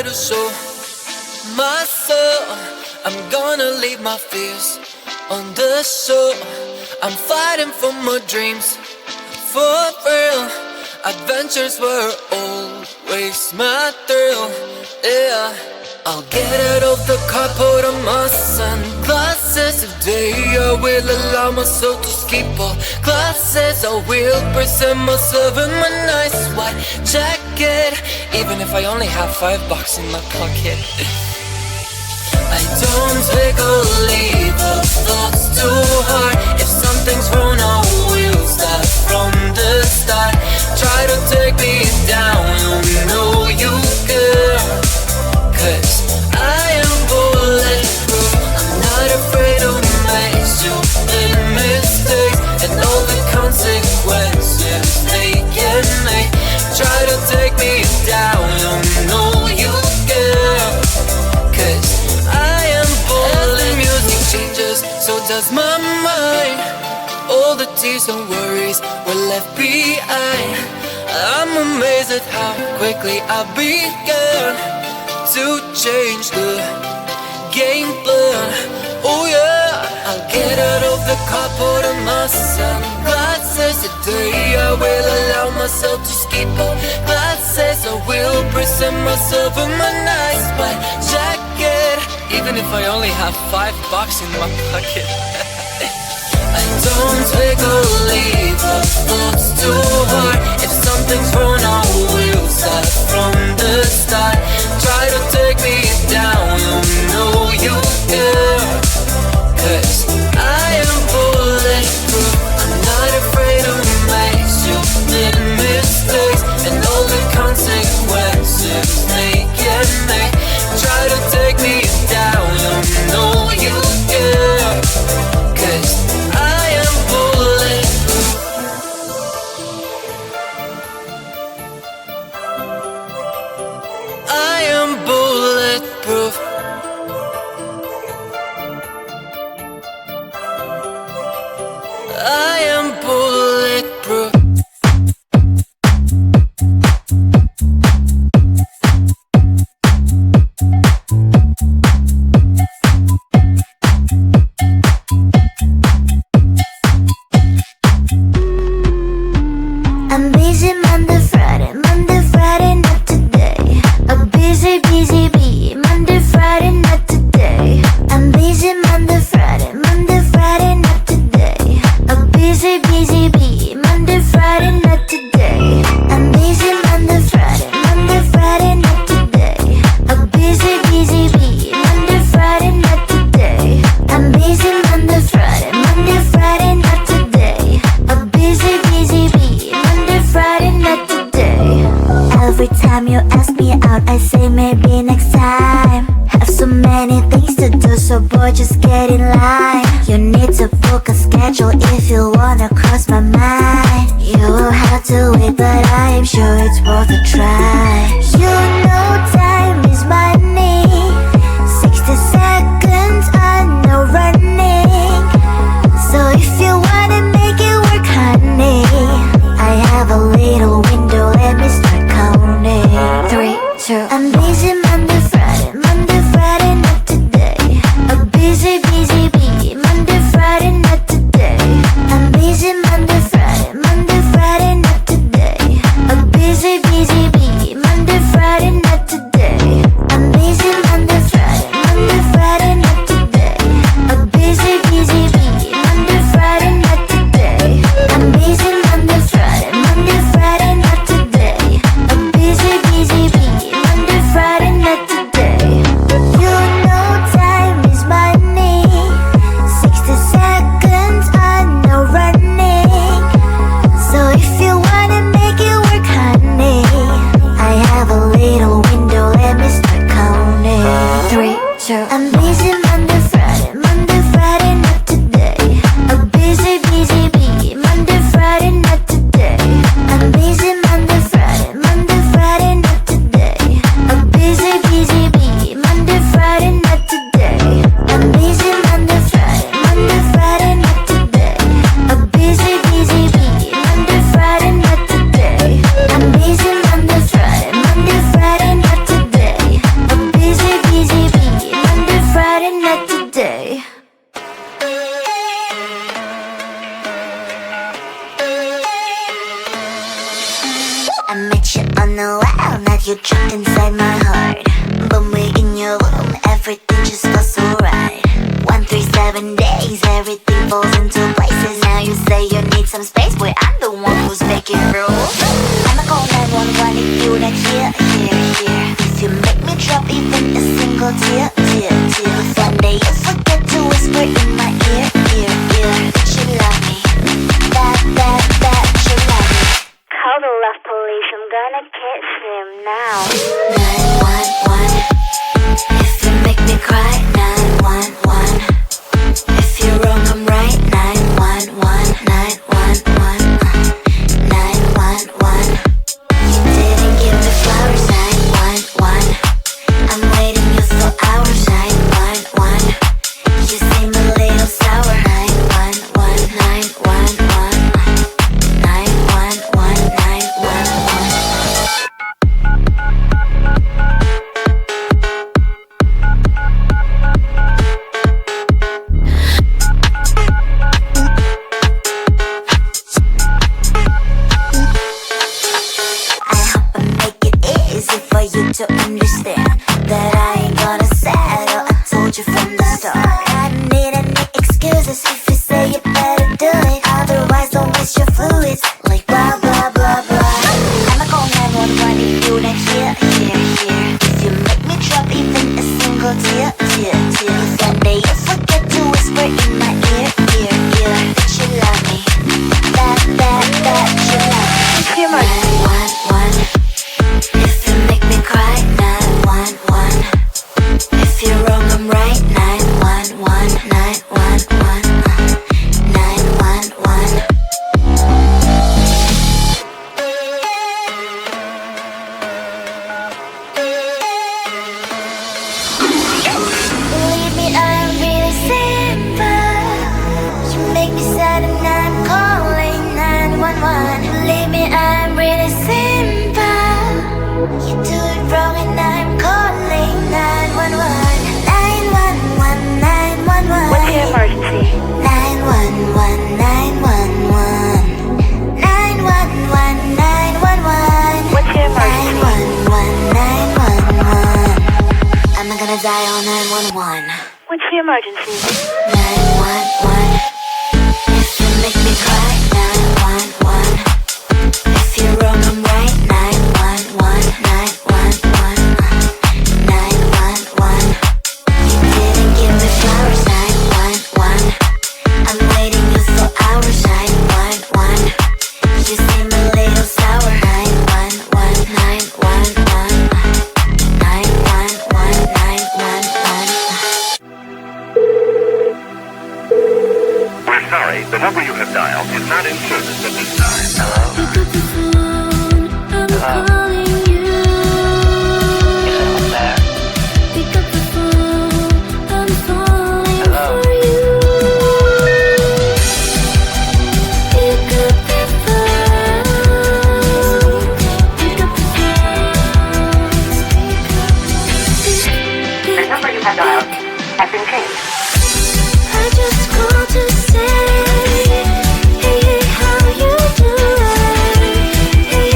to show myself. I'm gonna leave my fears on the shore. I'm fighting for my dreams, for real. Adventures were always my thrill, yeah. I'll get out of the car, put on my sunglasses. Today I will allow myself to skip all classes. I will present myself in my nice white jacket, even if I only have $5 in my pocket. I don't take or leave the thoughts too hard. If something's wrong, I will start from the start. Try to take me down, you know you can, 'cause I am bulletproof. I'm not afraid to make stupid mistakes and all the consequences they can make. Try to take me down, you know you can, 'cause I am bulletproof. The music changes, so does my mind. All the tears and worries were left behind. I'm amazed at how quickly I began to change the game plan. Oh yeah, I'll get out of the car, put on my sunglasses. Today I will allow myself to skip all classes. I will present myself in my nice white jacket, even if I only have $5 in my pocket. I don't take or leave the thoughts too hard. If something's wrong, I will start from the start. Try to take me down, you know you can, 'cause I am bulletproof. I'm not afraid to make stupid mistakes and all the consequences they can make. Try to take me down, you know you can, 'cause I am bulletproof. I am bulletproof. I am bulletproof. I'm busy Monday, Friday, not today. I'm busy, busy bee. Monday, Friday, not today. I'm busy Monday, Friday, not today. I'm busy, busy bee. Monday, Friday, not today. I'm busy Monday, Friday, not today. I'm busy, busy bee. Monday, Friday, not today. I'm busy Monday, Friday, not today. I'm busy, busy bee. Monday, Friday, not today. Every time you ask me out, I say maybe next time. Have so many things to do, so boy, just get in line. You need to book a schedule if you wanna cross my mind. You will have to wait, but I am sure it's worth a try. You know time is money. 60 seconds, I know running. So if you wanna make it work, honey, I have a little window, let me start counting. 3, 2, I'm busy Monday, Friday, not today. I'm busy, busy bee. Monday, Friday, not today. I'm busy Monday, Friday, not today. I'm busy, busy bee. Monday, Friday, not today. I met you on the wall, now you're trapped inside my heart. But we're in your room, everything just feels so right. 137 days, everything falls into places. Now you say you need some space, boy, I'm the one who's making rules. I'ma call 911 if you not here. If you make me drop even a single tear. If one day you forget to whisper in my ear, that you love me, that you love me. Call the love police, I'm gonna kiss him now. 911, if you make me cry. 911, if you're wrong, I'm right. 911, 911, 911. You didn't give me flowers. 911, I'm waiting you for hours. 911, you seem a little sour. 911, 911, 911, 911. For you to understand that I ain't gonna settle. I told you from the start. I don't need any excuses if you say you better do it. Otherwise, don't waste your fluids like blah blah blah blah. I'ma call 911 if you not here. If you make me drop even a single tear. If one day you forget to whisper in my ear, that you love me, that you love me. It's your 911. If you make me cry. 911, if you're wrong, I'm right. 911, 911, 911. Believe me, I'm really simple. You make me sad and I'm calling 911. Believe me, I'm really simple. You do it wrong and I'm calling 911. 911, 911. What's your emergency? 911, 911. 911, 911. What's your emergency? 911, 911. I'm not gonna die on 911. What's your emergency? 911. If you make me cry. 911. If you're wrong, I'm right. 911, 911, 911. You didn't give me flowers. 911. I'm waiting you for hours. 911. You seem a little sour. 911, 911, 911, 911. We're sorry, the number you have dialed is not in service at this time. Pick up the phone, I'm calling you. Pick up the phone, I'm falling for you. Pick up the phone, pick up the phone. The number you have dialed has been changed. I just called to say, hey, how you doing? Hey,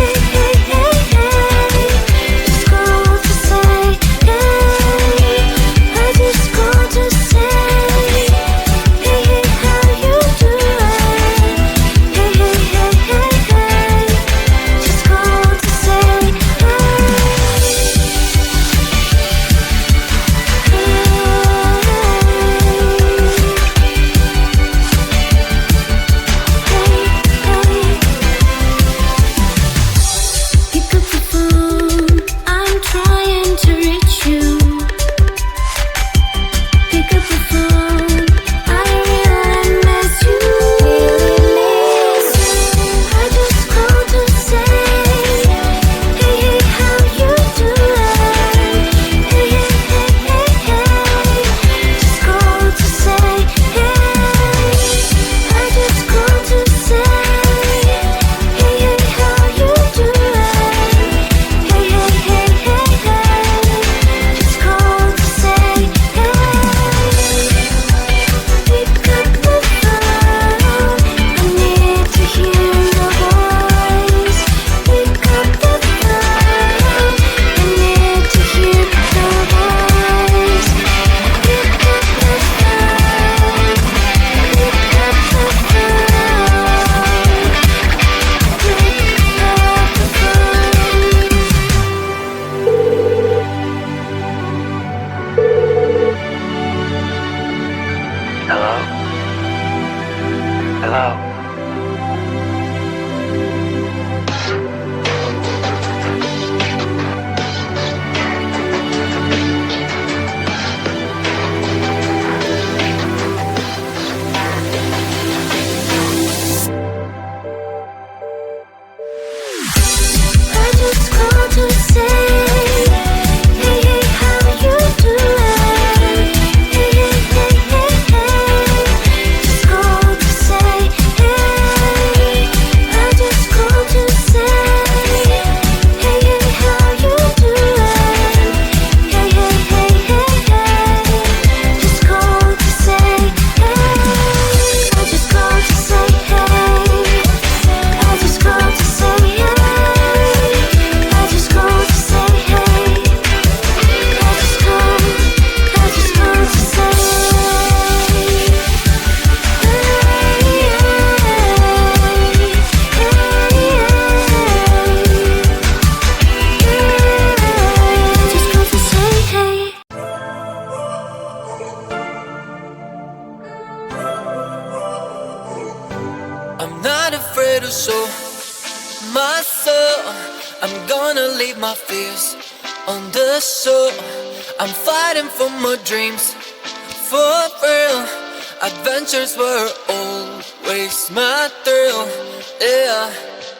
I'm not afraid to show my soul. I'm gonna leave my fears on the shore. I'm fighting for my dreams, for real. Adventures were always my thrill, yeah.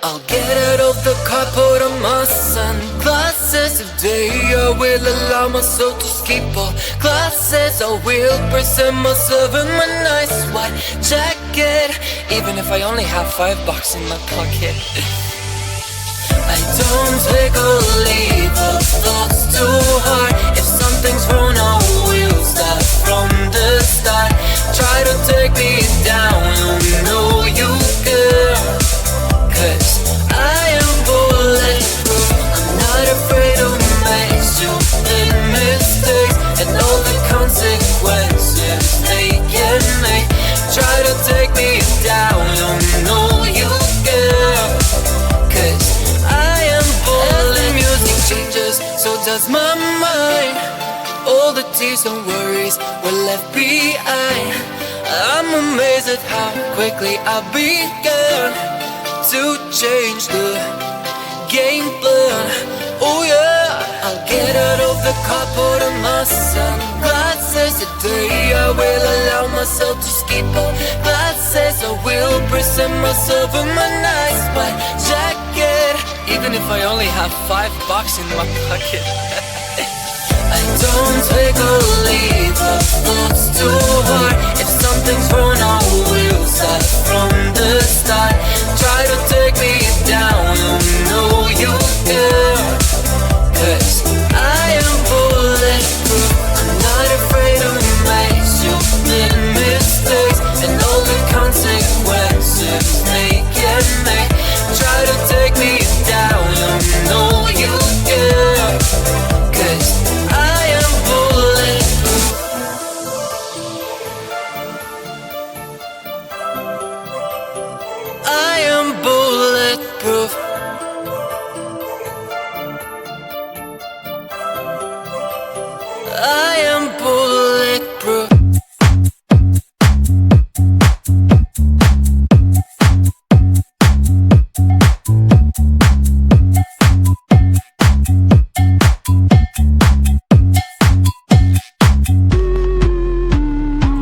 I'll get out of the car, put on my sunglasses. Today I will allow myself to skip all classes. I will present myself in my nice white jacket, even if I only have $5 in my pocket. I don't take or leave the thoughts too hard. If something's wrong, I will start from the start. Try to take me down, you know you care. 'Cause I am bulletproof. I'm not afraid to make stupid mistakes and all the consequences they can make. Try to take me down, you know you care. 'Cause I am bulletproof. As the music changes, so does my mind. All the tears and worries were left behind. I'm amazed at how quickly I began to change the game plan. Oh yeah, I'll get out of the car, put on my sunglasses. Today I will allow myself to skip all classes. I will present myself in my nice white jacket, even if I only have $5 in my pocket. I don't take or leave the thoughts too hard. If something's wrong, I will start from the start. Try to take me down, you know you care. 'Cause I am bulletproof. I'm not afraid to make stupid mistakes and all the consequences they can make. Try to take me down, you know you care. 'Cause I am bulletproof. I am bulletproof. I am bulletproof.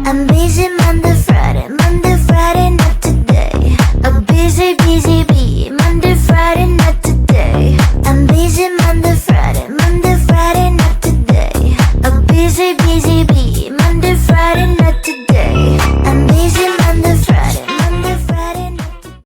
I'm busy Monday, Friday, not today. I'm busy, busy,